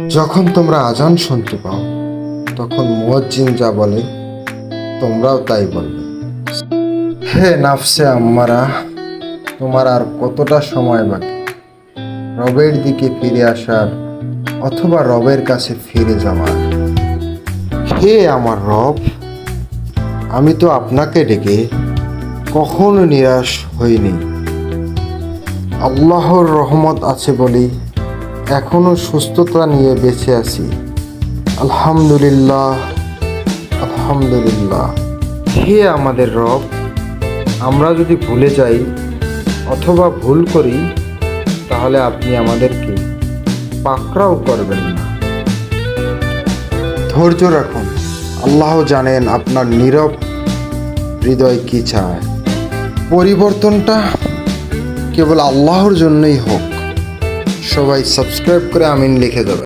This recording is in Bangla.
যখন তোমরা আজান শুনতে পাও তখন মুয়াজ্জিন যা বলে তোমরাও তাই বলবে। হে নাফসে আম্মারা, তোমার আর কতটা সময় বাকি রবের দিকে ফিরে আসার অথবা রবের কাছে ফিরে যাওয়ার? হে আমার রব, আমি তো আপনাকে ডেকে কখনো নিরাশ হইনি। আল্লাহর রহমত আছে বলেই এখনো সুস্থতা নিয়ে বেঁচে আছি। আলহামদুলিল্লাহ, আলহামদুলিল্লাহ। হে আমাদের রব, আমরা যদি ভুলে যাই অথবা ভুল করি তাহলে আপনি আমাদেরকে পাকড়াও করবেন না। ধৈর্য রাখুন, আল্লাহ জানেন আপনার নীরব হৃদয় কি চায়। পরিবর্তনটা কেবল আল্লাহর জন্যই হোক। সবাই সাবস্ক্রাইব করে আমিন লিখে দেবে।